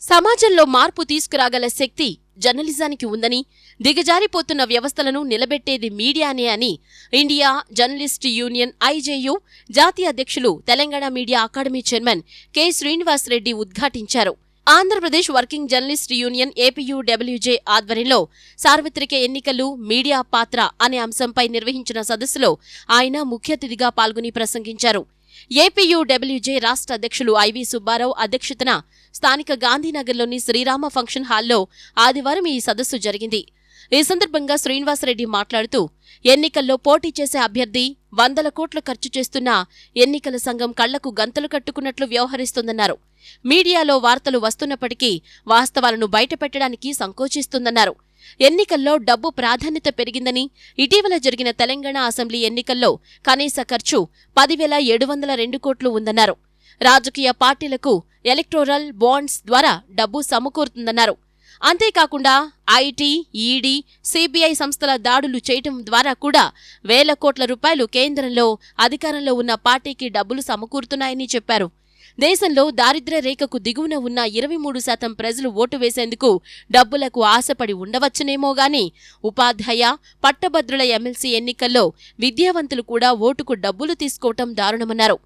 సమాజంలో మార్పు తీసుకురాగల శక్తి జర్నలిజానికి ఉందని, దిగజారిపోతున్న వ్యవస్థలను నిలబెట్టేది మీడియానే అని ఇండియా జర్నలిస్ట్ యూనియన్ ఐజేయు జాతీయ అధ్యక్షులు Telangana media academy chairman K. Srinivasa Reddy ఉద్ఘాటించారు. Andhra Pradesh working journalist union APUWJ ఆధ్వర్యంలో సార్వత్రిక ఎన్నికలు మీడియా పాత్ర అనే అంశంపై నిర్వహించిన సదస్సులో ఆయన ముఖ్య అతిథిగా పాల్గొని ప్రసంగించారు. ఏపీయూడబ్ల్యూజే రాష్ట్ర అధ్యక్షులు ఐవి సుబ్బారావు అధ్యక్షతన స్థానిక గాంధీనగర్లోని శ్రీరామ ఫంక్షన్ హాల్లో ఆదివారం ఈ సదస్సు జరిగింది. ఈ సందర్భంగా శ్రీనివాసరెడ్డి మాట్లాడుతూ, ఎన్నికల్లో పోటీ చేసే అభ్యర్థి 100 కోట్లు ఖర్చు చేస్తున్నా ఎన్నికల సంఘం కళ్లకు గంతలు కట్టుకున్నట్లు వ్యవహరిస్తోందన్నారు. మీడియాలో వార్తలు వస్తున్నప్పటికీ వాస్తవాలను బయటపెట్టడానికి సంకోచిస్తుందన్నారు. ఎన్నికల్లో డబ్బు ప్రాధాన్యత పెరిగిందని, ఇటీవల జరిగిన తెలంగాణ అసెంబ్లీ ఎన్నికల్లో కనీస ఖర్చు 10,702 కోట్లు ఉందన్నారు. రాజకీయ పార్టీలకు ఎలక్టోరల్ బాండ్స్ ద్వారా డబ్బు సమకూరుతుందన్నారు. అంతేకాకుండా ఐటీ, ఈడీ, సిబిఐ సంస్థల దాడులు చేయటం ద్వారా కూడా వేల కోట్ల రూపాయలు కేంద్రంలో అధికారంలో ఉన్న పార్టీకి డబ్బులు సమకూరుతున్నాయని చెప్పారు. దేశంలో దారిద్ర్య రేఖకు దిగువన ఉన్న 23% ప్రజలు ఓటు వేసేందుకు డబ్బులకు ఆశపడి ఉండవచ్చునేమోగాని ఉపాధ్యాయ, పట్టభద్రుల ఎమ్మెల్సీ ఎన్నికల్లో విద్యావంతులు కూడా ఓటుకు డబ్బులు తీసుకోవటం దారుణమన్నారు.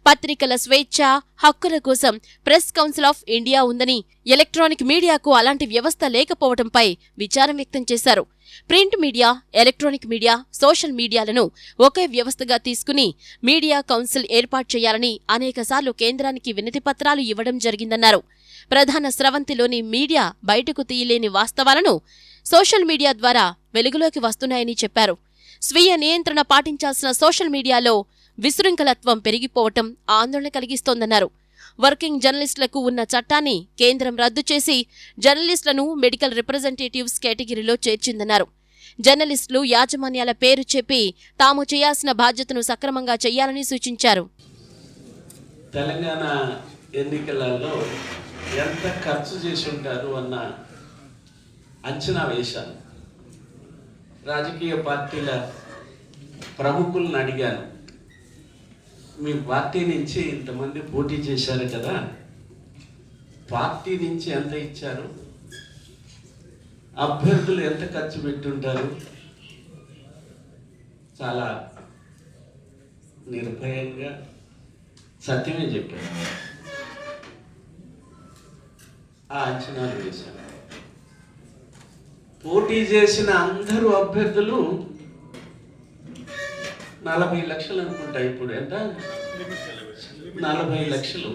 పత్రికల స్వేచ్ఛ, హక్కుల కోసం ప్రెస్ కౌన్సిల్ ఆఫ్ ఇండియా ఉందని, ఎలక్ట్రానిక్ మీడియాకు అలాంటి వ్యవస్థ లేకపోవడంపై విచారం వ్యక్తం చేశారు. Print media, electronic media, social మీడియాలను ఒకే వ్యవస్థగా తీసుకుని మీడియా కౌన్సిల్ ఏర్పాటు చేయాలని అనేకసార్లు కేంద్రానికి వినతి పత్రాలు ఇవ్వడం జరిగిందన్నారు. ప్రధాన స్రవంతిలోని మీడియా బయటకు తీయలేని వాస్తవాలను సోషల్ మీడియా ద్వారా వెలుగులోకి వస్తున్నాయని చెప్పారు. స్వీయ నియంత్రణ పాటించాల్సిన సోషల్ మీడియాలో విశృంఖలత్వం పెరిగిపోవటం ఆందోళన కలిగిస్తోందన్నారు. వర్కింగ్ జర్నలిస్టులకు ఉన్న చట్టాన్ని కేంద్రం రద్దు చేసి జర్నలిస్టులను మెడికల్ రిప్రజెంటేటివ్స్ కేటగిరీలో చేర్చిందన్నారు. జర్నలిస్టులు యాజమాన్యాల పేరు చెప్పి తాము చేయాల్సిన బాధ్యతను సక్రమంగా చేయాలని సూచించారు. తెలంగాణ ఎన్నికలలో ఎంత ఖర్చు చేసి ఉంటారు అన్న అంచనా వేశాను. రాజకీయ పార్టీల ప్రముఖులను అడిగాను, మీ పార్టీ నుంచి ఇంతమంది పోటీ చేశారు కదా, పార్టీ నుంచి ఎంత ఇచ్చారు, అభ్యర్థులు ఎంత ఖర్చు పెట్టుంటారు? చాలా నిర్భయంగా సత్యమే చెప్పారు. ఆ అంచనాలు వేశాను. పోటీ చేసిన అందరూ అభ్యర్థులు 40 లక్షలు అనుకుంటా. ఇప్పుడు ఎంత? 40 లక్షలు.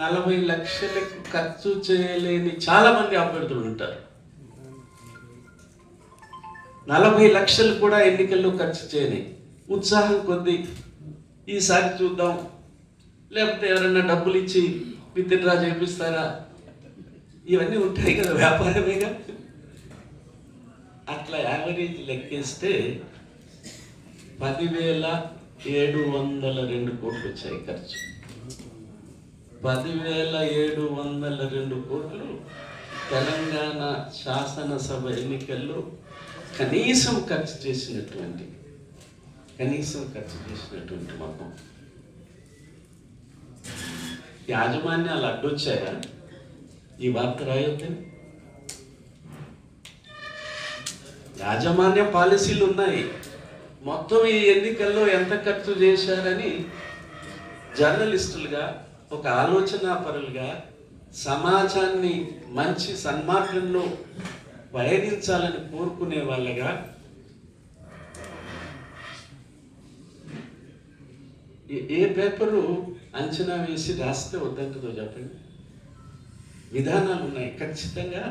40 లక్షలకు ఖర్చు చేయలేని చాలా మంది అభ్యర్థులు ఉంటారు. 40 లక్షలు కూడా ఎన్నికల్లో ఖర్చు చేయని ఉత్సాహం కొద్దీ ఈసారి చూద్దాం, లేకపోతే ఎవరైనా డబ్బులు ఇచ్చి విత్డ్రా చేపిస్తారా, ఇవన్నీ ఉంటాయి కదా, వ్యాపారమేగా. అట్లా యావరేజ్ లెక్కేస్తే 10,702 కోట్లు వచ్చాయి ఖర్చు. 10,702 కోట్లు తెలంగాణ శాసనసభ ఎన్నికల్లో కనీసం ఖర్చు చేసినటువంటి మొత్తం. యాజమాన్యాలు అడ్డొచ్చాయా ఈ వార్త రాయొద్దు? యాజమాన్య పాలసీలు ఉన్నాయి. మొత్తం ఈ ఎన్నికల్లో ఎంత ఖర్చు చేశారని జర్నలిస్టులుగా, ఒక ఆలోచనాపరులుగా, సమాజాన్ని మంచి సన్మార్గంలో పయనించాలని కోరుకునే వాళ్ళగా ఏ పేపరు అంచనా వేసి రాస్తే వద్దంటుందో చెప్పండి. విధానాలు ఉన్నాయి ఖచ్చితంగా.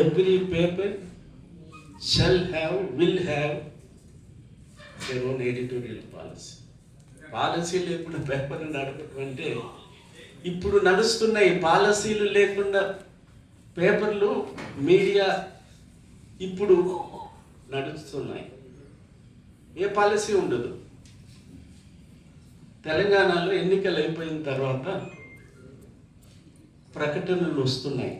Every paper will have their own editorial policy. Policy లేకుండా పేపర్ నడపడం అంటే, ఇప్పుడు నడుస్తున్న ఈ పాలసీలు లేకుండా పేపర్లు, మీడియా ఇప్పుడు నడుస్తున్నాయి. ఏ పాలసీ ఉండదు. తెలంగాణలో ఎన్నికలు అయిపోయిన తర్వాత ప్రకటనలు వస్తున్నాయి.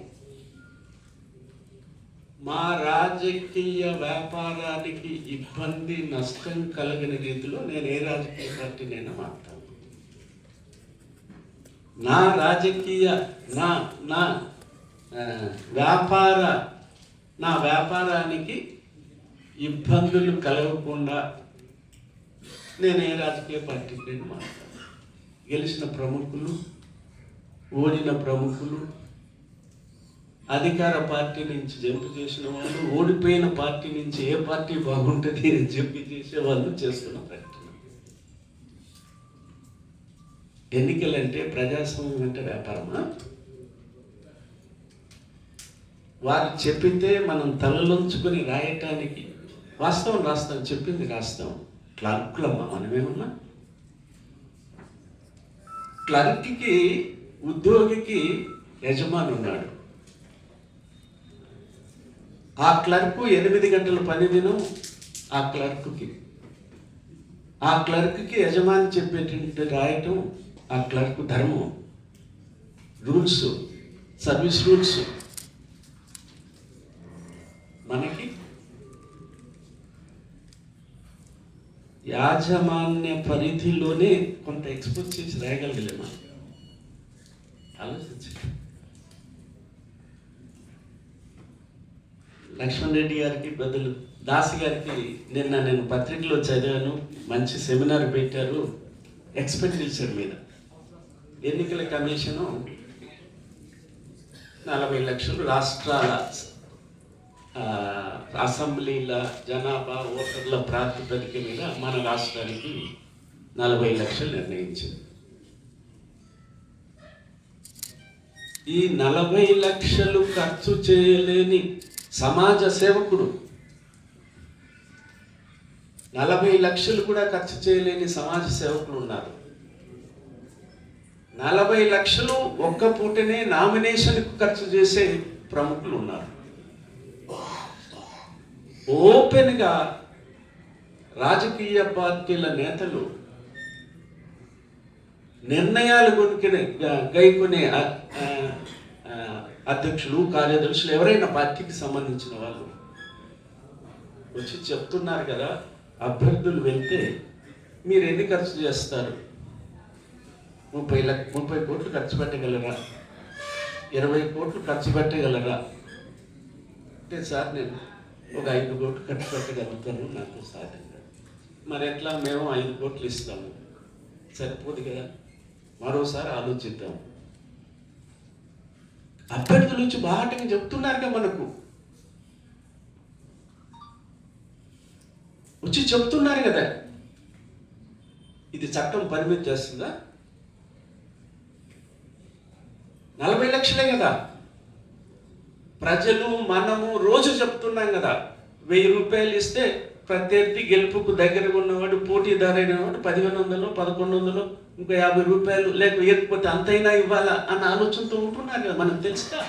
మా రాజకీయ వ్యాపారానికి ఇబ్బంది, నష్టం కలగని రీతిలో నేను ఏ రాజకీయ పార్టీనైనా మాట్లాడతాను. నా రాజకీయ నా నా వ్యాపారానికి ఇబ్బందులు కలగకుండా నేను ఏ రాజకీయ పార్టీకి నేను మాట్లాడాను. గెలిచిన ప్రముఖులు, ఓడిన ప్రముఖులు, అధికార పార్టీ నుంచి జంపు చేసిన వాళ్ళు, ఓడిపోయిన పార్టీ నుంచి ఏ పార్టీ బాగుంటుంది అని చెప్పి చేసే వాళ్ళు చేస్తున్న ప్రకటన. ఎన్నికలంటే ప్రజాస్వామ్యం అంటే వ్యాపారమా? వారు చెప్పితే మనం తలలోంచుకొని రాయటానికి వాస్తవం రాస్తాం, చెప్పింది రాస్తాం. క్లర్కులమ్మా మనమేమన్నా? క్లర్క్కి, ఉద్యోగికి యజమాని ఉన్నాడు. ఆ క్లర్కు 8 గంటల పని దినం ఆ క్లర్క్కి. ఆ క్లర్క్కి యజమాని చెప్పేటువంటి రాయటం ఆ క్లర్క్ ధర్మం, రూల్స్, సర్వీస్ రూల్స్. మనకి యాజమాన్య పరిధిలోనే కొంత ఎక్స్పోజ్ చేసి రాయగలిగలేమా? ఆలోచించండి. లక్ష్మణ్ రెడ్డి గారికి బదులు దాసి గారికి నిన్న నేను పత్రికలో చదివాను, మంచి సెమినార్ పెట్టారు ఎక్స్పెండిచర్ మీద. ఎన్నికల కమిషను 40 లక్షలు రాష్ట్రాల అసెంబ్లీల జనాభా ఓటర్ల ప్రాతిపదిక మీద మన రాష్ట్రానికి 40 లక్షలు నిర్ణయించింది. ఈ 40 లక్షలు ఖర్చు చేయలేని సమాజ సేవకుడు, 40 లక్షలు కూడా ఖర్చు చేయలేని సమాజ సేవకులు ఉన్నారు. 40 లక్షలు ఒక్క పూటనే నామినేషన్కు ఖర్చు చేసే ప్రముఖులు ఉన్నారు. ఓపెన్గా రాజకీయ పార్టీల నేతలు నిర్ణయాలు గైకొనే అధ్యక్షులు, కార్యదర్శులు, ఎవరైనా పార్టీకి సంబంధించిన వాళ్ళు వచ్చి చెప్తున్నారు కదా, అభ్యర్థులు వెళ్తే మీరు ఎన్ని ఖర్చు చేస్తారు? 30 కోట్లు ఖర్చు పెట్టగలరా? 20 కోట్లు ఖర్చు పెట్టగలరా అంటే, సార్ నేను ఒక 5 కోట్లు ఖర్చు పెట్టగలుగుతాను, నాకు సాధ్యంగా. మరి ఎట్లా? మేము 5 కోట్లు ఇస్తాము, సరిపోదు కదా, మరోసారి ఆలోచిద్దాం. అభ్యర్థుల నుంచి బాటంగా చెప్తున్నారుగా, మనకు వచ్చి చెప్తున్నారు కదా. ఇది చట్టం పరిమితి చేస్తుందా? 40 లక్షలే కదా. ప్రజలు, మనము రోజు చెప్తున్నాం కదా, 1000 రూపాయలు ఇస్తే ప్రత్యర్థి గెలుపుకు దగ్గరగా ఉన్నవాడు, పోటీదారైన వాడు 1500, 1100, ఇంకో 50 రూపాయలు లేకపోతే అంతైనా ఇవ్వాలా అన్న ఆలోచనతో ఉంటున్నారు కదా. మనకు తెలుసుగా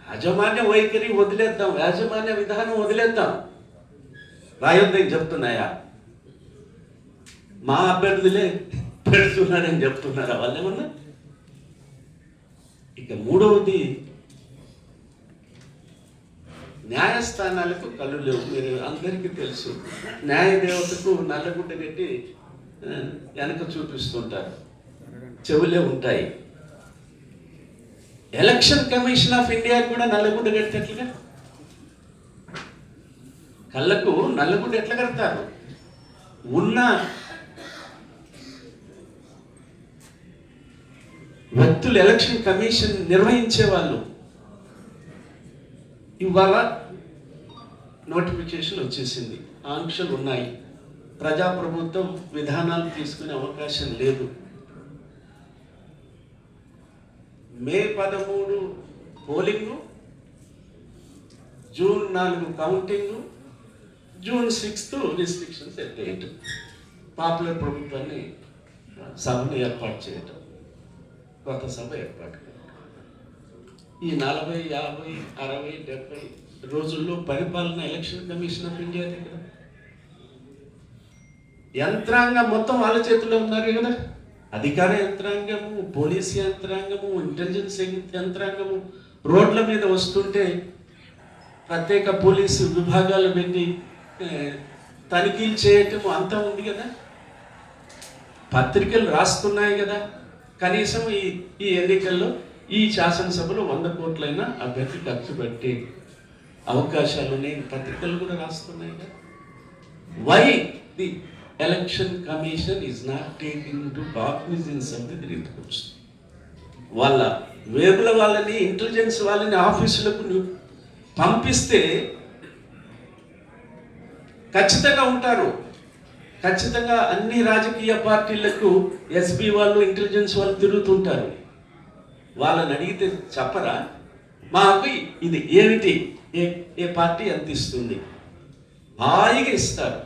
యాజమాన్య వైఖరి వదిలేద్దాం, యాజమాన్య విధానం వదిలేద్దాం. రాయొద్దని చెప్తున్నాయా? మా అభ్యర్థులే పెడుతున్నారని చెప్తున్నారా వాళ్ళేమన్నా? ఇక మూడవది, న్యాయస్థానాలకు కళ్ళు లేవు. మీరు అందరికీ తెలుసు, న్యాయదేవతకు నల్లగుడ్డ కట్టి వెనక చూపిస్తుంటారు, చెవులే ఉంటాయి. ఎలక్షన్ కమిషన్ ఆఫ్ ఇండియా కూడా నల్లగుడ్డ కట్టేట్లుగా కళ్ళకు నల్లగుడ్డ ఎట్లా కడతారు? ఉన్న వ్యక్తులు ఎలక్షన్ కమిషన్ నిర్వహించే వాళ్ళు ఇవాళ నోటిఫికేషన్ వచ్చేసింది, ఆంక్షలు ఉన్నాయి, ప్రజాప్రభుత్వం విధానాలు తీసుకునే అవకాశం లేదు. May 13 polling, June 4 counting, June 6 restrictions ఎత్తేయటం, పాపులర్ ప్రభుత్వాన్ని సభను ఏర్పాటు చేయటం, కొత్త సభ ఏర్పాటు. ఈ 40, 50, 60, 70 రోజుల్లో పరిపాలన ఎలక్షన్ కమిషన్ ఆఫ్ ఇండియా దగ్గర యంత్రాంగం మొత్తం వాళ్ళ చేతిలో ఉన్నారు కదా. అధికార యంత్రాంగము, పోలీస్ యంత్రాంగము, ఇంటెలిజెన్స్ యంత్రాంగము రోడ్ల మీద వస్తుంటే ప్రత్యేక పోలీసు విభాగాలు పెట్టి తనిఖీలు చేయటం అంతా ఉంది కదా. పత్రికలు రాస్తున్నాయి కదా, కనీసం ఈ ఎన్నికల్లో ఈ శాసనసభలో 100 కోట్లైనా అభ్యర్థి ఖర్చు పెట్టే అవకాశాలు ఉన్నాయి, పత్రికలు కూడా రాస్తున్నాయి కదా. Why the election commission is not taking to cognizance of the reports? వాళ్ళ వేగుల వాళ్ళని, ఇంటెలిజెన్స్ వాళ్ళని ఆఫీసులకు పంపిస్తే ఖచ్చితంగా ఉంటారు. ఖచ్చితంగా అన్ని రాజకీయ పార్టీలకు ఎస్పీ వాళ్ళు, ఇంటెలిజెన్స్ వాళ్ళు తిరుగుతుంటారు. వాళ్ళని అడిగితే చెప్పరా మాకు ఇది ఏమిటి, ఏ పార్టీ ఎంత ఇస్తుంది? హాయిగా ఇస్తారు.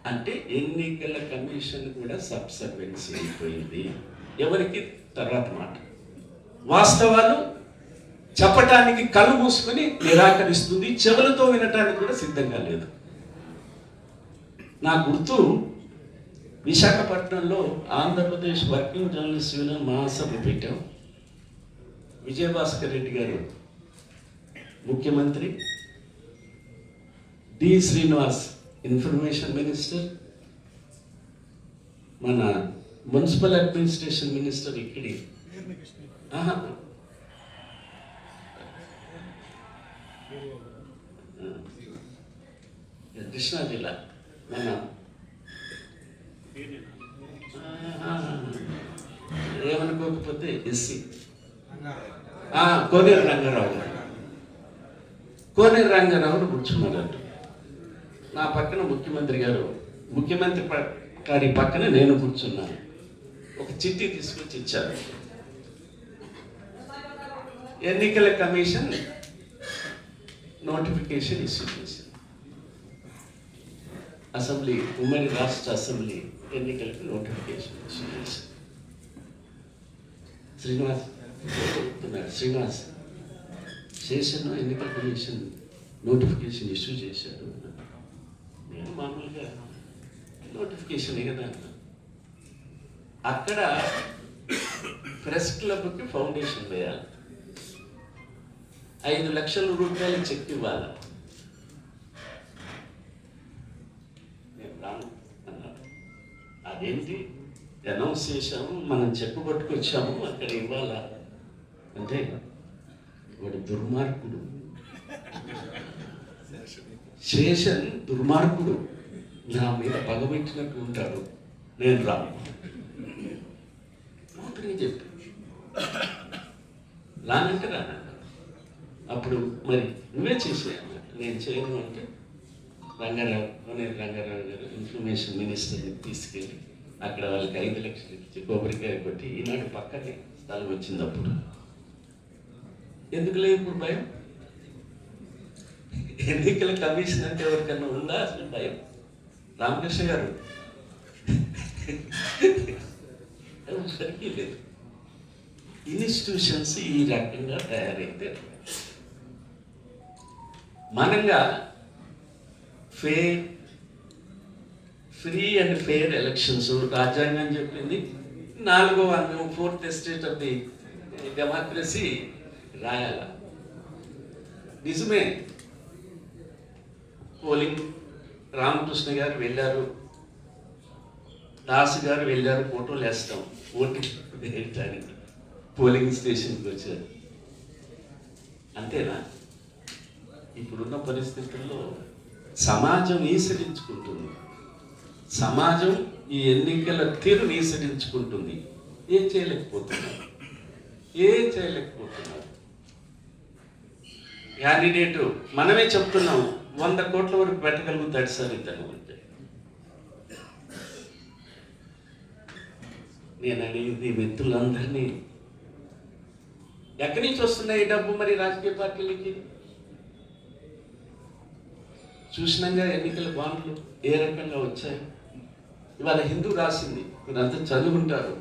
అంటే ఎన్నికల కమిషన్ కూడా సబ్సర్వెన్సీ అయిపోయింది. ఎవరికి తర్వాత మాట. వాస్తవాలు చెప్పటానికి కళ్ళు మూసుకొని నిరాకరిస్తుంది, చెవులతో వినటానికి కూడా సిద్ధంగా లేదు. నా గుర్తు, విశాఖపట్నంలో ఆంధ్రప్రదేశ్ వర్కింగ్ జర్నలిస్ట్ యూనియన్ మహాసభ పెట్టాం. విజయభాస్కర్ రెడ్డి గారు ముఖ్యమంత్రి, డి శ్రీనివాస్ ఇన్ఫర్మేషన్ మినిస్టర్, మన మున్సిపల్ అడ్మినిస్ట్రేషన్ మినిస్టర్ ఇక్కడి కృష్ణా జిల్లా, మన ఏమనుకోకపోతే ఎస్సీ కోనేరు రంగారావు గారు. కోనేరు రంగారావును కూర్చున్నారంట. నా పక్కన ముఖ్యమంత్రి గారు, ముఖ్యమంత్రి గారి పక్కన నేను కూర్చున్నాను. ఒక చిట్టి తీసుకొచ్చి ఇచ్చారు. ఎన్నికల కమిషన్ నోటిఫికేషన్ ఇష్యూ చేసింది. అసెంబ్లీ, ఉమ్మడి రాష్ట్ర అసెంబ్లీ ఎన్నికలకు నోటిఫికేషన్ ఇష్యూ చేసింది. శ్రీనివాస్ చేశాను, ఎన్నికల కమిషన్ నోటిఫికేషన్ ఇష్యూ చేశాడు. నేను మామూలుగా నోటిఫికేషన్ కదా. అక్కడ ప్రెస్ క్లబ్కి ఫౌండేషన్ వేయాలి, 5 లక్షల రూపాయలు చెక్ ఇవ్వాలి. నేను రాను అన్నాడు. అదేంటి, అనౌన్స్ చేశాము, మనం చెక్ పట్టుకొచ్చాము, అక్కడ ఇవ్వాలా అంటే వాడు దుర్మార్గుడు, శేషన్ దుర్మార్గుడు, నా మీద పగబెట్టినట్టు ఉంటాడు, నేను రాను చెప్పి రానంటే రానంట. అప్పుడు మరి నువ్వే చేసేయన్నా, నేను చేయను అంటే రంగారావు గారు ఇన్ఫర్మేషన్ మినిస్టర్ని తీసుకెళ్ళి అక్కడ వాళ్ళకి 5 లక్షలు ఇచ్చి కొబ్బరికాయ కొట్టి, ఈనాడు పక్కనే స్థలం వచ్చింది. అప్పుడు ఎందుకు లేదు ఇప్పుడు భయం? ఎన్నికల కమిషన్ అంటే ఎవరికన్నా ఉందా అసలు భయం? రామకృష్ణ గారు సరికి లేదు. ఇన్స్టిట్యూషన్స్ ఈ రకంగా తయారైతే మనంగా ఫ్రీ అండ్ ఫెయిర్ ఎలక్షన్స్ రాజ్యాంగం చెప్పింది. 4th estate of the democracy రాయాల. నిజమే, పోలింగ్ రామకృష్ణ గారు వెళ్ళారు, దాసు గారు వెళ్ళారు, ఫోటోలు వేస్తాం, ఓటింగ్ వేయటానికి పోలింగ్ స్టేషన్కి వచ్చారు. అంతేనా? ఇప్పుడున్న పరిస్థితుల్లో సమాజం ఈసరించుకుంటుంది, సమాజం ఈ ఎన్నికల తీరు ఈసరించుకుంటుంది. ఏం చేయలేకపోతున్నారు. క్యాండిడేటు మనమే చెప్తున్నాము 100 కోట్ల వరకు పెట్టగలుగుతాడు సార్ ఇతను అంటే. నేను అనేది మిత్రులందరినీ, ఎక్కడి నుంచి వస్తున్నాయి డబ్బు మరి రాజకీయ పార్టీలకి? చూసినాగా ఎన్నికల బాండ్లు ఏ రకంగా వచ్చాయి. ఇవాళ హిందూ రాసింది, మీరంతా చదువుకుంటారు.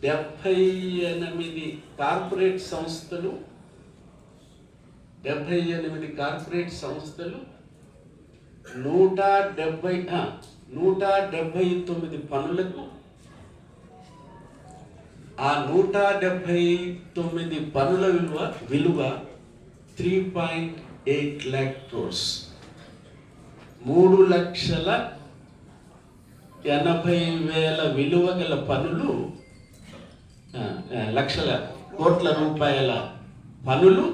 78 కార్పొరేట్ సంస్థలు 179 పనులకు, ఆ 179 పనుల విలువ 3.8 lakh crores, 3,80,00,000 80,000 విలువ గల పనులు, లక్షల కోట్ల రూపాయల పనులు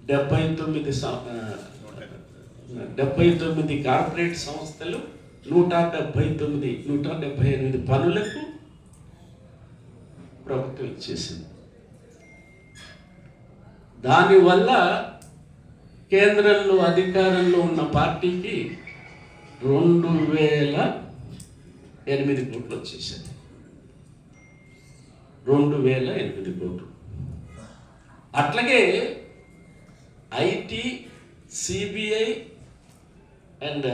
79 కార్పొరేట్ సంస్థలు 178 పనులకు ప్రభుత్వం ఇచ్చేసింది. దానివల్ల కేంద్రంలో అధికారంలో ఉన్న పార్టీకి 2008 కోట్లు వచ్చేసాయి. 2008 కోట్లు. అట్లాగే ఐటీ, సిబిఐ అండ్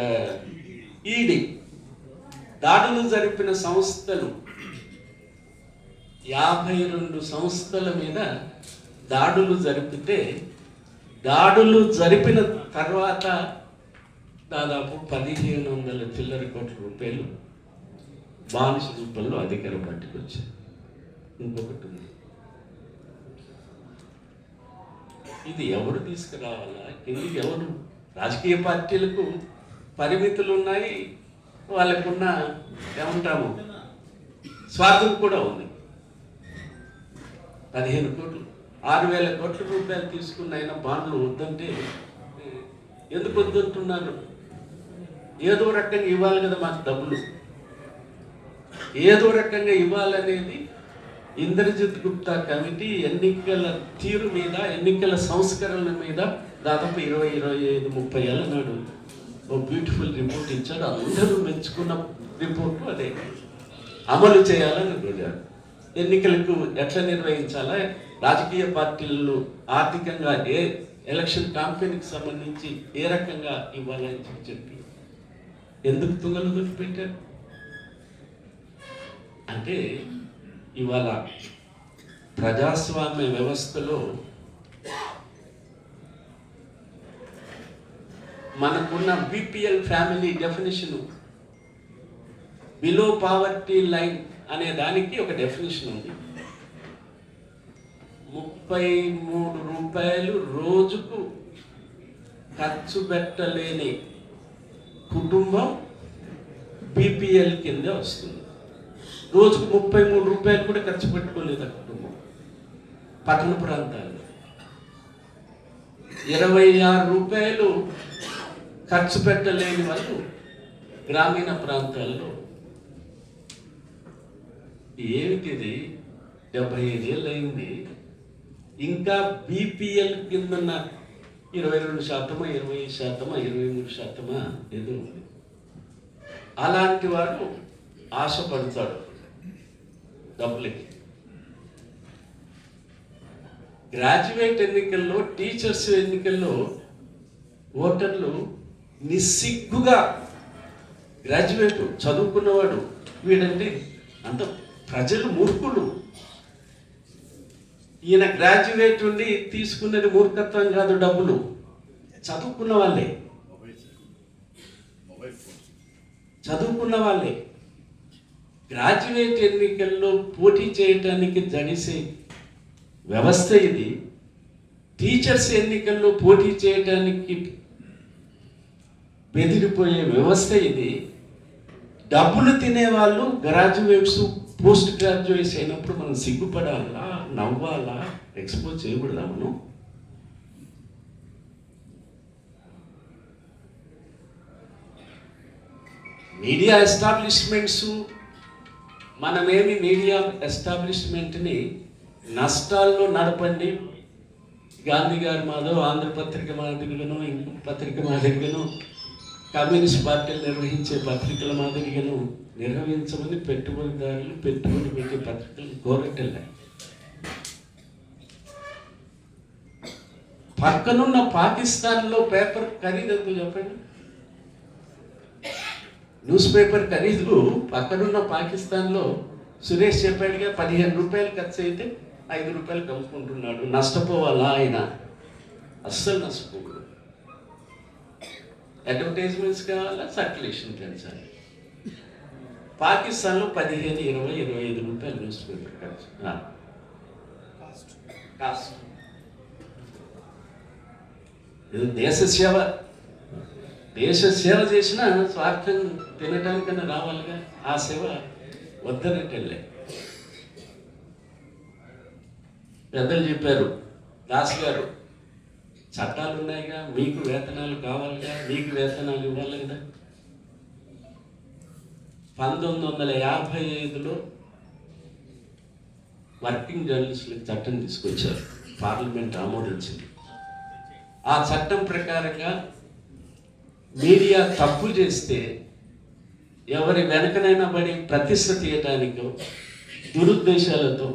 ఈడీ దాడులు జరిపిన సంస్థలు 52 సంస్థల మీద దాడులు జరిపితే, దాడులు జరిపిన తర్వాత దాదాపు 1,500 చిల్లర కోట్ల రూపాయలు బానిస రూపంలో అధికారం పట్టుకొచ్చారు. ఇంకొకటి ఉంది, ఇది ఎవరు తీసుకురావాలా? కిందికి ఎవరు? రాజకీయ పార్టీలకు పరిమితులు ఉన్నాయి, వాళ్ళకున్న ఏమంటాము స్వార్థం కూడా ఉంది. 15 కోట్లు 6,000 కోట్ల రూపాయలు తీసుకున్న అయినా బాండ్లు వద్దంటే ఎందుకు వద్దంటున్నారు? ఏదో రకంగా ఇవ్వాలి కదా మాకు డబ్బులు, ఏదో రకంగా ఇవ్వాలనేది ఇంద్రజిత్ గుప్తా కమిటీ ఎన్నికల తీరు మీద, ఎన్నికల సంస్కరణల మీద దాదాపు 20-25-30 ఏళ్ళ నాడు ఓ బ్యూటిఫుల్ రిపోర్ట్ ఇచ్చారు. అందరూ మెచ్చుకున్న రిపోర్టు అదే. అమలు చేయాలని కోరారు. ఎన్నికలకు ఎట్లా నిర్వహించాలా, రాజకీయ పార్టీలు ఆర్థికంగా ఏ ఎలక్షన్ క్యాంపెయిన్కి సంబంధించి ఏ రకంగా ఇవ్వాలని చెప్పి ఎందుకు తుంగలు పెట్టారు అంటే, ఇవాళ ప్రజాస్వామ్య వ్యవస్థలో మనకున్న BPL family definition, below poverty line అనే దానికి ఒక డెఫినేషన్ ఉంది. 33 రూపాయలు రోజుకు ఖర్చు పెట్టలేని కుటుంబం బీపీఎల్ కిందే వస్తుంది. రోజుకు 33 రూపాయలు కూడా ఖర్చు పెట్టుకోలేదు ఆ కుటుంబం. పట్టణ ప్రాంతాల్లో 26 రూపాయలు ఖర్చు పెట్టలేని వాళ్ళు గ్రామీణ ప్రాంతాల్లో. ఏమిటిది? 75 ఏళ్ళు అయింది, ఇంకా బీపీఎల్ కింద 22%, 20%, 23% ఏదో ఉంది. అలాంటి వాడు ఆశపడతాడు డబ్బులకి. గ్రాడ్యుయేట్ ఎన్నికల్లో, టీచర్స్ ఎన్నికల్లో ఓటర్లు నిస్సిగ్గుగా గ్రాడ్యుయేట్ చదువుకున్నవాడు వీడంటే అంత ప్రజలు మూర్ఖులు. ఈయన గ్రాడ్యుయేట్ ఉండి తీసుకున్నది మూర్ఖత్వం కాదు, డబ్బులు. చదువుకున్న వాళ్ళే, చదువుకున్న వాళ్ళే గ్రాడ్యుయేట్ ఎన్నికల్లో పోటీ చేయటానికి జడిసే వ్యవస్థ ఇది. టీచర్స్ ఎన్నికల్లో పోటీ చేయటానికి బెదిరిపోయే వ్యవస్థ ఇది. డబ్బులు తినేవాళ్ళు గ్రాడ్యుయేట్స్, పోస్ట్ గ్రాడ్యుయేట్స్ అయినప్పుడు మనం సిగ్గుపడాలా, నవ్వాలా, ఎక్స్పోజ్ చేయకూడదా? మనం మీడియా ఎస్టాబ్లిష్మెంట్స్, మనమేమి మీడియా ఎస్టాబ్లిష్మెంట్ని నష్టాల్లో నడపండి, గాంధీ గారి మాధవ్ ఆంధ్రపత్రిక మాదిరిగాను, ఇంకొక పత్రిక మాదిరిగాను, కమ్యూనిస్ట్ పార్టీలు నిర్వహించే పత్రికల మాదిరిగాను నిర్వహించమని పెట్టుబడిదారులు పెట్టుబడి పెట్టే పత్రికలు కోరటలే. పక్కనున్న పాకిస్తాన్లో పేపర్ ఖరీదు ఎంతో చెప్పండి. న్యూస్ పేపర్ ఖరీదు పక్కనున్న పాకిస్తాన్లో సురేష్ చెప్పాడుగా 15 రూపాయలు ఖర్చు అయితే 5 రూపాయలు కలుపుకుంటున్నాడు. నష్టపోవాలా ఆయన? అస్సలు నష్టపోకూడదు. అడ్వర్టైజ్మెంట్స్ కావాలా, సర్క్యులేషన్ పెంచాలి. పాకిస్తాన్లో 15, 20, 25 రూపాయలు న్యూస్ పేపర్ ఖర్చు కాస్ట్. ఇది దేశ సేవ. దేశ సేవ చేసినా స్వార్థం తినడానికన్నా రావాలిగా, ఆ సేవ వద్దనట్టెళ్ళే. పెద్దలు చెప్పారు, దాస్ గారు, చట్టాలు ఉన్నాయిగా, మీకు వేతనాలు కావాలిగా, మీకు వేతనాలు ఇవ్వాలి కదా. 1955లో వర్కింగ్ జర్నలిస్టులకు చట్టం తీసుకొచ్చారు, పార్లమెంట్ ఆమోదించింది. ఆ చట్టం ప్రకారంగా మీడియా తప్పు చేస్తే ఎవరి వెనకనైనా పడి ప్రతిష్ట తీయటానికో దురుద్దేశాలతో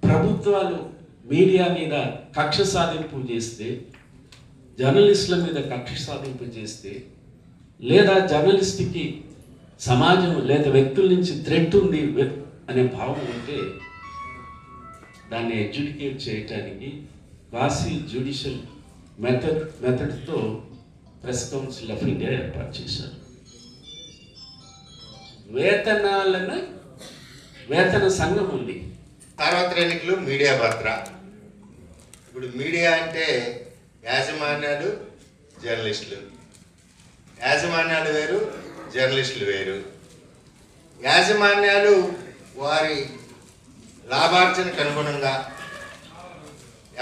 ప్రభుత్వాలు మీడియా మీద కక్ష సాధింపు చేస్తే, జర్నలిస్టుల మీద కక్ష సాధింపు చేస్తే, లేదా జర్నలిస్ట్కి సమాజం లేదా వ్యక్తుల నుంచి థ్రెట్ ఉంది అనే భావం ఉంటే దాన్ని ఎడ్యుకేట్ చేయటానికి క్వాసీ జ్యుడిషియల్ మెథడ్తో ప్రెస్ కౌన్సిల్ ఆఫ్ ఇండియా ఏర్పాటు చేశారు. వేతన సంఘం ఉంది. సార్వత్రిక ఎన్నికలు మీడియా పాత్ర. ఇప్పుడు మీడియా అంటే యాజమాన్యాలు, జర్నలిస్టులు. యాజమాన్యాలు వేరు, జర్నలిస్టులు వేరు. యాజమాన్యాలు వారి లాభార్జనకు అనుగుణంగా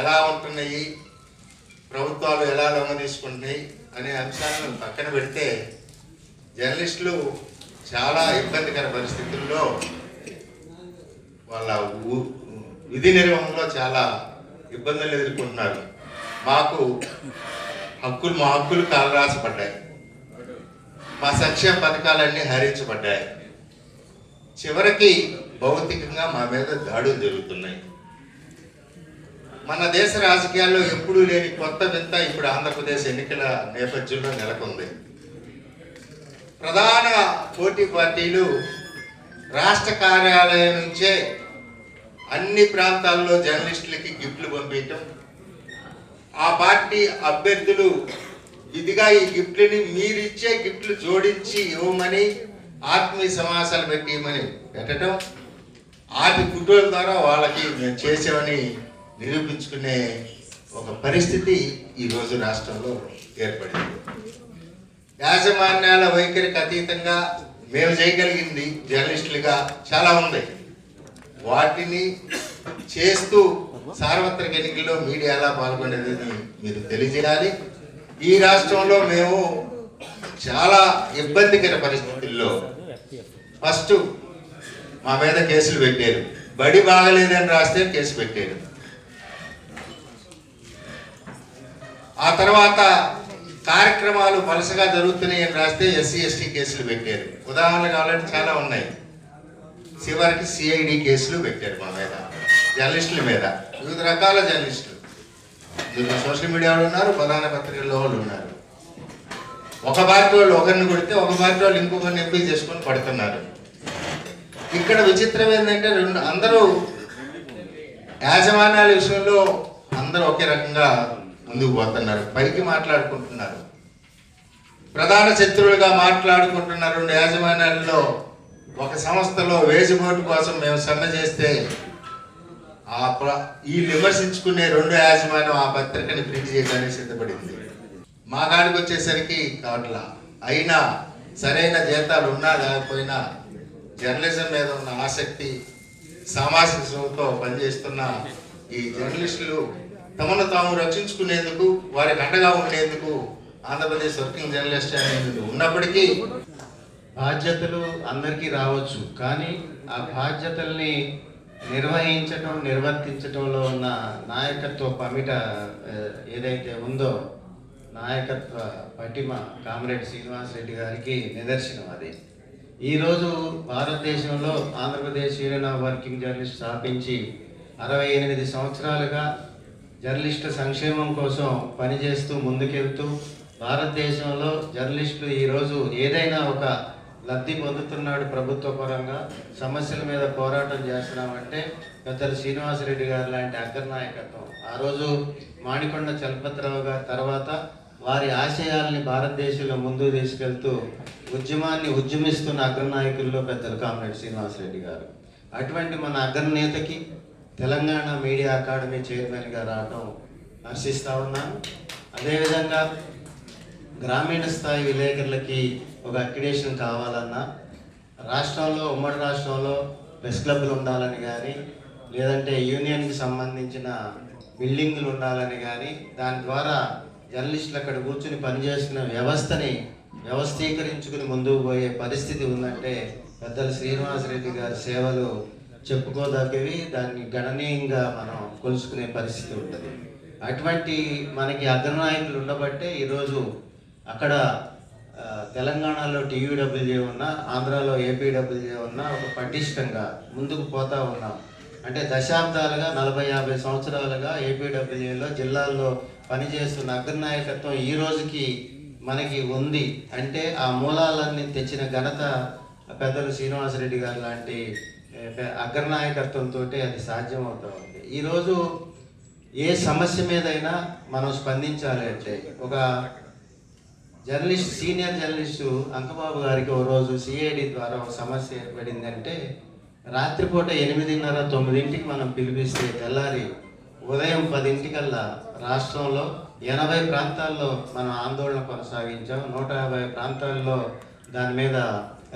ఎలా ఉంటున్నాయి, ప్రభుత్వాలు ఎలా లొంగ తీసుకుంటున్నాయి అనే అంశాలను పక్కన పెడితే, జర్నలిస్టులు చాలా ఇబ్బందికర పరిస్థితుల్లో వాళ్ళ విధి నిర్వహణలో చాలా ఇబ్బందులు ఎదుర్కొంటున్నారు. మా హక్కులు కాలరాసపడ్డాయి, మా సంక్షేమ పథకాలన్నీ హరించబడ్డాయి. చివరికి భౌతికంగా మా మీద దాడులు జరుగుతున్నాయి. మన దేశ రాజకీయాల్లో ఎప్పుడూ లేని కొత్త వింత ఇప్పుడు ఆంధ్రప్రదేశ్ ఎన్నికల నేపథ్యంలో నెలకొంది. ప్రధాన పోటీ పార్టీలు రాష్ట్ర కార్యాలయం నుంచే అన్ని ప్రాంతాల్లో జర్నలిస్టులకి గిఫ్ట్లు పంపించటం, ఆ పార్టీ అభ్యర్థులు ఇదిగా ఈ గిఫ్ట్లని మీరిచ్చే గిఫ్ట్లు జోడించి ఇవ్వమని ఆత్మీయ సమావేశాలు పెట్టమని పెట్టడం, ఆటి కుటుంబం ద్వారా వాళ్ళకి మేము చేసామని నిరూపించుకునే ఒక పరిస్థితి ఈరోజు రాష్ట్రంలో ఏర్పడింది. యాజమాన్యాల వైఖరికి అతీతంగా మేము చేయగలిగింది జర్నలిస్టులుగా చాలా ఉంది. వాటిని చేస్తూ సార్వత్రిక ఎన్నికల్లో మీడియా ఎలా పాల్గొనేది మీరు తెలియజేయాలి. ఈ రాష్ట్రంలో మేము చాలా ఇబ్బందికర పరిస్థితుల్లో ఫస్ట్ మా మీద కేసులు పెట్టారు. బడి బాగలేదని రాస్తే కేసు పెట్టారు. ఆ తర్వాత కార్యక్రమాలు వలసగా జరుగుతున్నాయని రాస్తే ఎస్సీ ఎస్టీ కేసులు పెట్టారు. ఉదాహరణలు కావాలంటే చాలా ఉన్నాయి. చివరికి సిఐడి కేసులు పెట్టారు మా మీద, జర్నలిస్టుల మీద, వివిధ రకాల జర్నలిస్టులు. దీంట్లో సోషల్ మీడియాలో ఉన్నారు, ప్రధాన పత్రికల్లో వాళ్ళు ఉన్నారు. ఒక పార్టీ వాళ్ళు ఒకరిని కొడితే ఒక పార్టీ వాళ్ళు ఇంకొకరిని ఎంపిక చేసుకొని పడుతున్నారు. ఇక్కడ విచిత్రం ఏంటంటే అందరూ యాజమాన్యాల విషయంలో అందరూ ఒకే రకంగా ముందుకు పోతున్నారు, పైకి మాట్లాడుకుంటున్నారు, ప్రధాన శత్రువులుగా మాట్లాడుకుంటున్నారు. రెండు యాజమాన్యాలలో ఒక సంస్థలో వేజిబోటు కోసం మేము సమ్మె చేస్తే ఈ విమర్శించుకునే రెండు యాజమాన్యం ఆ పత్రికని ప్రింట్ చేయడానికి సిద్ధపడింది. మా కాడికి వచ్చేసరికి కావట్లా. అయినా సరైన జీతాలు ఉన్నా లేకపోయినా జర్నలిజం మీద ఉన్న ఆసక్తి, సామాజికతో పనిచేస్తున్న ఈ జర్నలిస్టులు తమను తాము రక్షించుకునేందుకు, వారికి అండగా ఉండేందుకు ఆంధ్రప్రదేశ్ వర్కింగ్ జర్నలిస్ట్ అనేది ఉన్నప్పటికీ బాధ్యతలు అందరికీ రావచ్చు, కానీ ఆ బాధ్యతల్ని నిర్వర్తించడంలో ఉన్న నాయకత్వ పమిట ఏదైతే ఉందో, నాయకత్వ పటిమ కామ్రేడ్ శ్రీనివాస్ రెడ్డి గారికి నిదర్శనం అది. ఈరోజు భారతదేశంలో Andhra Pradesh union of working journalist స్థాపించి 68 సంవత్సరాలుగా జర్నలిస్టు సంక్షేమం కోసం పనిచేస్తూ ముందుకెళ్తూ భారతదేశంలో జర్నలిస్టులు ఈరోజు ఏదైనా ఒక లబ్ధి పొందుతున్నాడు ప్రభుత్వ పరంగా, సమస్యల మీద పోరాటం చేస్తున్నామంటే పెద్దలు శ్రీనివాసరెడ్డి గారు లాంటి అగ్రనాయకత్వం. ఆ రోజు మాణికొండ చలపతిరావు గారి తర్వాత వారి ఆశయాల్ని భారతదేశంలో ముందుకు తీసుకెళ్తూ ఉద్యమాన్ని ఉద్యమిస్తున్న అగ్రనాయకుల్లో పెద్దలు కామ్రేడ్ శ్రీనివాసరెడ్డి గారు. అటువంటి మన అగ్రనేతకి తెలంగాణ మీడియా అకాడమీ చైర్మన్గా రావడం హర్షిస్తూ ఉన్నాను. అదేవిధంగా గ్రామీణ స్థాయి విలేకరులకి ఒక అక్రిడేషన్ కావాలన్నా రాష్ట్రంలో, ఉమ్మడి రాష్ట్రంలో ప్రెస్ క్లబ్లు ఉండాలని కానీ, లేదంటే యూనియన్కి సంబంధించిన బిల్డింగ్లు ఉండాలని కానీ, దాని ద్వారా జర్నలిస్టులు అక్కడ కూర్చుని పనిచేస్తున్న వ్యవస్థీకరించుకుని ముందుకు పోయే పరిస్థితి ఉందంటే పెద్దలు శ్రీనివాసరెడ్డి గారి సేవలు చెప్పుకోదగ్గవి. దాన్ని గణనీయంగా మనం కొలుసుకునే పరిస్థితి ఉంటుంది. అటువంటి మనకి అగ్రనాయకులు ఉండబట్టే ఈరోజు అక్కడ తెలంగాణలో TUWJ ఉన్నా, ఆంధ్రాలో APWJ ఉన్నా ఒక పటిష్టంగా ముందుకు పోతా ఉన్నాం. అంటే దశాబ్దాలుగా 40-50 సంవత్సరాలుగా APWJలో జిల్లాల్లో పనిచేస్తున్న అగ్రనాయకత్వం ఈ రోజుకి మనకి ఉంది. అంటే ఆ మూలాలన్నీ తెచ్చిన ఘనత పెద్దలు శ్రీనివాసరెడ్డి గారు లాంటి అగ్రనాయకత్వంతో అది సాధ్యమవుతూ ఉంది. ఈరోజు ఏ సమస్య మీదైనా మనం స్పందించాలి అంటే ఒక సీనియర్ జర్నలిస్టు అంకబాబు గారికి ఓ రోజు CID ద్వారా ఒక సమస్య ఏర్పడిందంటే రాత్రిపూట 8:30-9 మనం పిలిపిస్తే తెల్లారి ఉదయం 10 రాష్ట్రంలో 80 ప్రాంతాల్లో మనం ఆందోళన కొనసాగించాం. 150 ప్రాంతాల్లో దాని మీద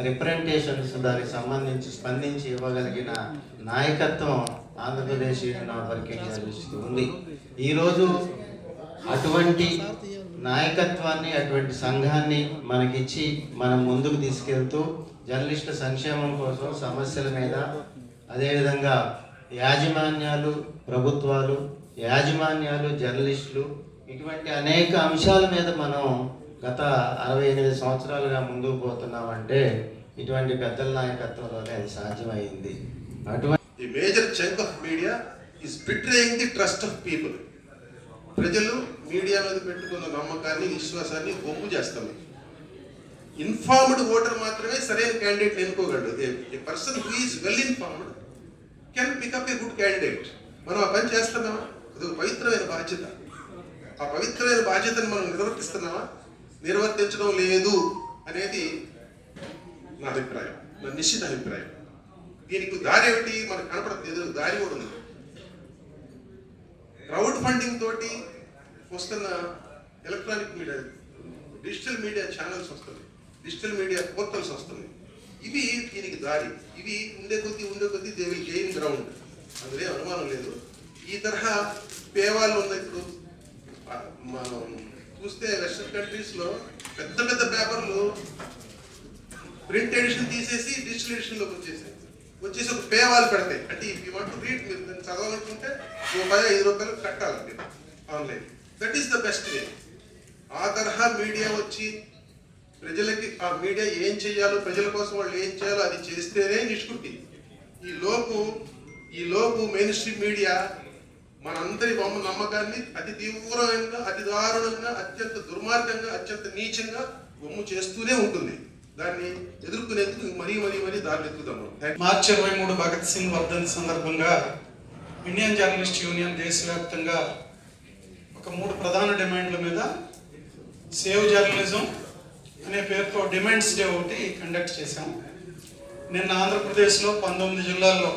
రిప్రజెంటేషన్స్ దానికి సంబంధించి స్పందించి ఇవ్వగలిగిన నాయకత్వం ఆంధ్రప్రదేశ్ యూనియన్ ఆఫ్ వర్కింగ్ జర్నలిస్ట్కి ఉంది. ఈరోజు అటువంటి నాయకత్వాన్ని, అటువంటి సంఘాన్ని మనకిచ్చి మనం ముందుకు తీసుకెళ్తూ జర్నలిస్టుల సంక్షేమం కోసం సమస్యల మీద, అదేవిధంగా యాజమాన్యాలు, ప్రభుత్వాలు, జర్నలిస్టులు, ఇటువంటి అనేక అంశాల మీద మనం గత 68 సంవత్సరాలుగా ముందుకు పోతున్నామంటే ఇటువంటి పెద్దల నాయకత్వంలోనే అది సాధ్యమైంది. The major chunk of media is betraying the trust of people. ప్రజలు మీడియా మీద పెట్టుకున్న నమ్మకాన్ని, విశ్వాసాన్ని ఒమ్ము చేస్తాము. ఇన్ఫార్మ్డ్ ఓటర్ మాత్రమే సరైన క్యాండిడేట్ ఎన్నుకోగలడు. A person who is well informed can pick up a good candidate. మనం ఆ పని చేస్తున్నామా? అది ఒక పవిత్రమైన బాధ్యత. ఆ పవిత్రమైన బాధ్యతను మనం నిర్వర్తిస్తున్నామా? నిర్వర్తించడం లేదు అనేది నా అభిప్రాయం, నా నిశ్చిత అభిప్రాయం. దీనికి దారి ఏమిటి? మనకు కనపడదు. దారి కూడా ఉంది. క్రౌడ్ ఫండింగ్ తోటి వస్తున్న electronic media, digital media channels వస్తుంది, డిజిటల్ మీడియా పోర్టల్స్ వస్తుంది. ఇవి దీనికి దారి. ఇవి ఉండే కొద్దీ దే విల్ గెయిన్ గ్రౌండ్, అందులో అనుమానం లేదు. ఈ తరహా పేవాళ్ళు ఉన్నాయి. ఇప్పుడు మనం చూస్తే వెస్టర్న్ కంట్రీస్లో పెద్ద పెద్ద పేపర్లు ప్రింట్ ఎడిషన్ తీసేసి డిజిటల్ ఎడిషన్లోకి వచ్చేసి ఒక పేవాలు పెడతాయి. అంటే ఈ వాంట్ టు రీడ్, మీరు దాన్ని చదవాలనుకుంటే ₹5 కట్టాలి మీరు online. That is the best way. ఆ తరహా మీడియా వచ్చి ప్రజలకి ఆ మీడియా ఏం చేయాలో, ప్రజల కోసం వాళ్ళు ఏం చేయాలో అది చేస్తేనే నిష్కృతి. ఈ లోపు మెయిన్ స్ట్రీమ్ మీడియా మనందరి నమ్మకాన్ని అతి తీవ్రంగా, అతి దారుణంగా, అత్యంత దుర్మార్గంగా, అత్యంత నీచంగా బొమ్ము చేస్తూనే ఉంటుంది. దాన్ని ఎదుర్కొనేందుకు మరీ దారులు ఎత్తుదాము. మార్చి 23 భగత్ సింగ్ వర్ధంతి సందర్భంగా ఇండియన్ జర్నలిస్ట్ యూనియన్ దేశవ్యాప్తంగా ఒక 3 ప్రధాన డిమాండ్ల మీద సేవ్ జర్నలిజం అనే పేరుతో డిమాండ్స్ డే ఒకటి కండక్ట్ చేశాం. నిన్న ఆంధ్రప్రదేశ్లో 19 జిల్లాల్లో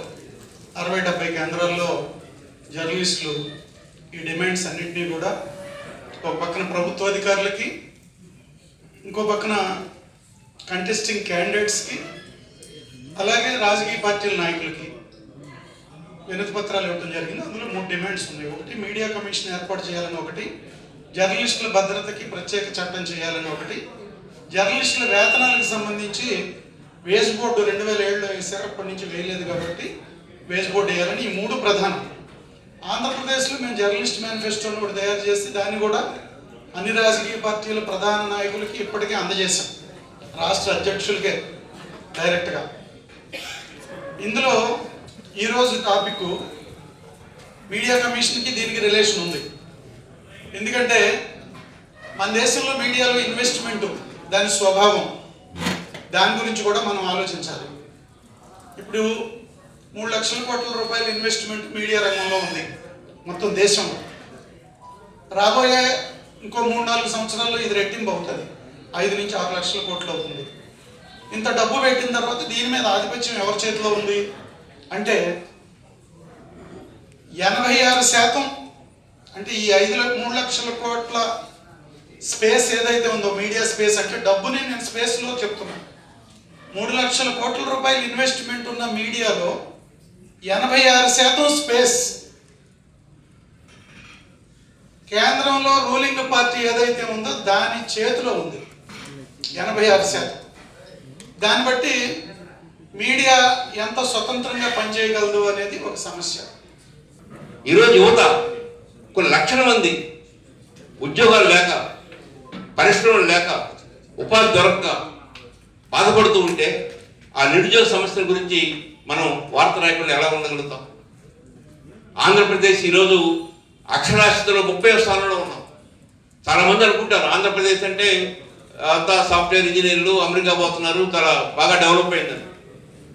60-70 కేంద్రాల్లో జర్నలిస్టులు ఈ డిమాండ్స్ అన్నింటినీ కూడా ఒక పక్కన ప్రభుత్వ అధికారులకి, ఇంకో పక్కన కంటెస్టింగ్ క్యాండిడేట్స్కి, అలాగే రాజకీయ పార్టీల నాయకులకి వినతి పత్రాలు ఇవ్వడం జరిగింది. అందులో 3 డిమాండ్స్ ఉన్నాయి. ఒకటి, మీడియా కమిషన్ ఏర్పాటు చేయాలని ఒకటి, జర్నలిస్టుల భద్రతకి ప్రత్యేక చట్టం చేయాలని ఒకటి, జర్నలిస్టుల వేతనాలకు సంబంధించి వేజ్ బోర్డు 2007లో వేశారు, అప్పటి నుంచి వేయలేదు కాబట్టి వేజ్ బోర్డు వేయాలని. ఈ 3 ప్రధానం. ఆంధ్రప్రదేశ్లో మేము జర్నలిస్ట్ మేనిఫెస్టోని కూడా తయారు చేసి దాన్ని కూడా అన్ని రాజకీయ పార్టీల ప్రధాన నాయకులకి ఇప్పటికే అందజేశాం, రాష్ట్ర అధ్యక్షులకే డైరెక్ట్గా. ఇందులో ఈరోజు టాపిక్ మీడియా కమిషన్కి దీనికి రిలేషన్ ఉంది. ఎందుకంటే మన దేశంలో మీడియాలో ఇన్వెస్ట్మెంట్, దాని స్వభావం, దాని గురించి కూడా మనం ఆలోచించాలి. ఇప్పుడు 3 లక్షల కోట్ల రూపాయల ఇన్వెస్ట్మెంట్ మీడియా రంగంలో ఉంది మొత్తం దేశంలో. రాబోయే ఇంకో 3-4 సంవత్సరాల్లో ఇది రెట్టింపు అవుతుంది, 5 నుంచి 6 లక్షల కోట్లు అవుతుంది. ఇంత డబ్బు పెట్టిన తర్వాత దీని మీద ఆధిపత్యం ఎవరి చేతిలో ఉంది అంటే 86%, అంటే ఈ 3 లక్షల కోట్ల స్పేస్ ఏదైతే ఉందో మీడియా స్పేస్ అంటే డబ్బుని నేను స్పేస్లో చెప్తున్నాను. 3 లక్షల కోట్ల రూపాయలు ఇన్వెస్ట్మెంట్ ఉన్న మీడియాలో 86% స్పేస్. కేంద్రంలో రూలింగ్ పార్టీ ఏదైతే ఉందో దాని చేతిలో ఉంది 86%. దాన్ని బట్టి మీడియా ఎంత స్వతంత్రంగా పనిచేయగలదు అనేది ఒక సమస్య. ఈరోజు యువత కొన్ని లక్షల మంది ఉద్యోగాలు లేక, పరిశ్రమలు లేక, ఉపాధి దొరక్క బాధపడుతూ ఉంటే ఆ నిరుద్యోగ సమస్యల గురించి మనం వార్త రాయకుండా ఎలా ఉండగలుగుతాం? ఆంధ్రప్రదేశ్ ఈరోజు అక్షరాస్యతలో 30వ స్థానంలో ఉన్నాం. చాలామంది అనుకుంటారు ఆంధ్రప్రదేశ్ అంటే అంతా సాఫ్ట్వేర్ ఇంజనీర్లు అమెరికా పోతున్నారు, చాలా బాగా డెవలప్ అయిందని.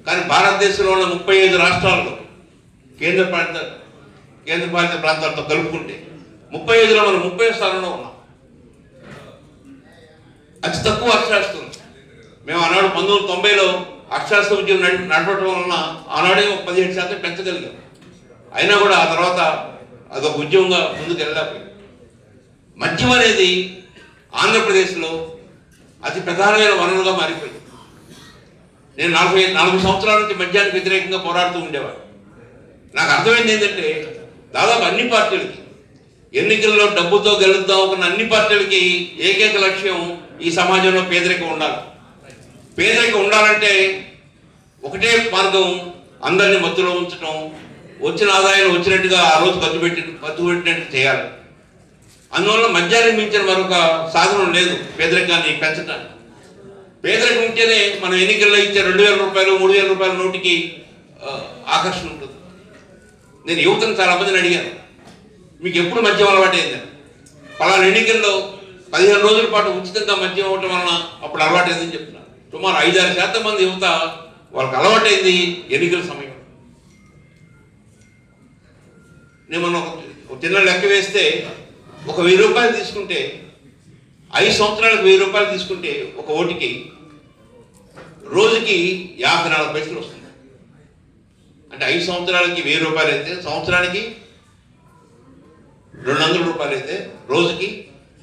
కానీ భారతదేశంలో ఉన్న 35 రాష్ట్రాల్లో కేంద్రపాలిత ప్రాంతాలతో కలుపుకుంటే 35లో మనం 30వ స్థానంలో ఉన్నాం. అతి తక్కువ అక్షరాస్యత ఉంది. మేము ఆనాడు 1990లో అక్షరాస్యత ఉద్యమం నడపడం వలన ఆనాడే 17% పెంచగలిగాం. అయినా కూడా ఆ తర్వాత అదొక ఉద్యమంగా ముందుకు వెళ్ళలేకపోయింది. మద్యం అనేది ఆంధ్రప్రదేశ్లో అతి ప్రధానమైన వనరుగా మారిపోయింది. నేను 40 సంవత్సరాల నుంచి మద్యానికి వ్యతిరేకంగా పోరాడుతూ ఉండేవాడు. నాకు అర్థమైంది ఏంటంటే దాదాపు అన్ని పార్టీలకి ఎన్నికల్లో డబ్బుతో గెలుద్దాం అనుకున్న అన్ని పార్టీలకి ఏకైక లక్ష్యం ఈ సమాజంలో పేదరికం ఉండాలి. పేదరికం ఉండాలంటే ఒకటే మార్గం, అందరినీ మత్తులో ఉంచడం, వచ్చిన ఆదాయం వచ్చినట్టుగా ఆ రోజు ఖర్చు పెట్టినట్టు చేయాలి. అందువల్ల మద్యానికి మించిన మరొక సాధనం లేదు పేదరికాన్ని పెంచడానికి. పేదరికం ఉంటేనే మనం ఎన్నికల్లో ఇచ్చే 2,000 రూపాయలు 3,000 రూపాయల నోటికి ఆకర్షణ ఉంటుంది. నేను యువతను చాలా మందిని అడిగాను, మీకు ఎప్పుడు మద్యం అలవాటైంది? పలానా ఎన్నికల్లో 15 రోజుల పాటు ఉచితంగా మద్యం అవ్వటం వలన అప్పుడు అలవాటైందని చెప్తున్నారు. సుమారు 5-6% మంది యువత వాళ్ళకి అలవాటైంది ఎన్నికల సమయం. నేను మనం ఒక చిన్న లెక్క వేస్తే ఒక 1000 రూపాయలు తీసుకుంటే 5 సంవత్సరాలకు 1000 రూపాయలు తీసుకుంటే ఒక ఓటుకి రోజుకి 54 పైసలు వస్తుంది. అంటే 5 సంవత్సరాలకి 1000 రూపాయలు అయితే సంవత్సరానికి 200 రూపాయలు అయితే రోజుకి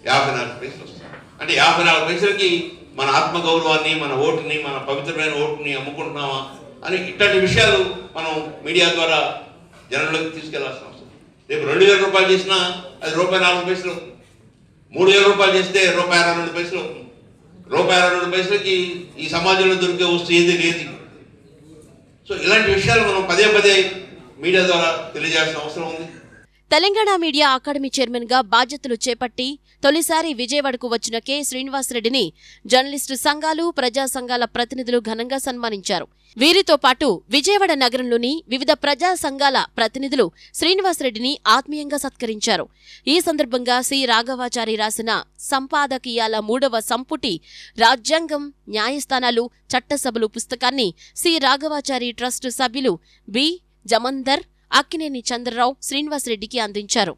54 పైసలు వస్తుంది. అంటే 54 పైసలకి మన ఆత్మగౌరవాన్ని, మన ఓటుని, మన పవిత్రమైన ఓటుని అమ్ముకుంటున్నామా అని ఇట్లాంటి విషయాలు మనం మీడియా ద్వారా జనంలోకి తీసుకెళ్లాల్సిన అవసరం. రేపు 2,000 రూపాయలు చేసినా అది ₹1.04 అవుతుంది. 3,000 రూపాయలు చేస్తే ₹1.62 అవుతుంది. ₹1.62 ఈ సమాజంలో దొరికే వస్తువు ఏది లేదు. సో ఇలాంటి విషయాలు మనం పదే మీడియా ద్వారా తెలియజేయాల్సిన అవసరం ఉంది. తెలంగాణ మీడియా అకాడమీ చైర్మన్ గా బాధ్యతలు చేపట్టి తొలిసారి విజయవాడకు వచ్చిన కె. శ్రీనివాసరెడ్డిని జర్నలిస్టు సంఘాలు, ప్రజా సంఘాల ప్రతినిధులు ఘనంగా సన్మానించారు. వీరితో పాటు విజయవాడ నగరంలోని వివిధ ప్రజా సంఘాల ప్రతినిధులు శ్రీనివాసరెడ్డిని ఆత్మీయంగా సత్కరించారు. ఈ సందర్భంగా సి. రాఘవాచారి రాసిన సంపాదకీయాల 3వ సంపుటి రాజ్యాంగం, న్యాయస్థానాలు, చట్టసభలు పుస్తకాన్ని సి. రాఘవాచారి ట్రస్ట్ సభ్యులు బి. జమందర్, అక్కినేని చంద్రరావు శ్రీనివాసరెడ్డికి అందించారు.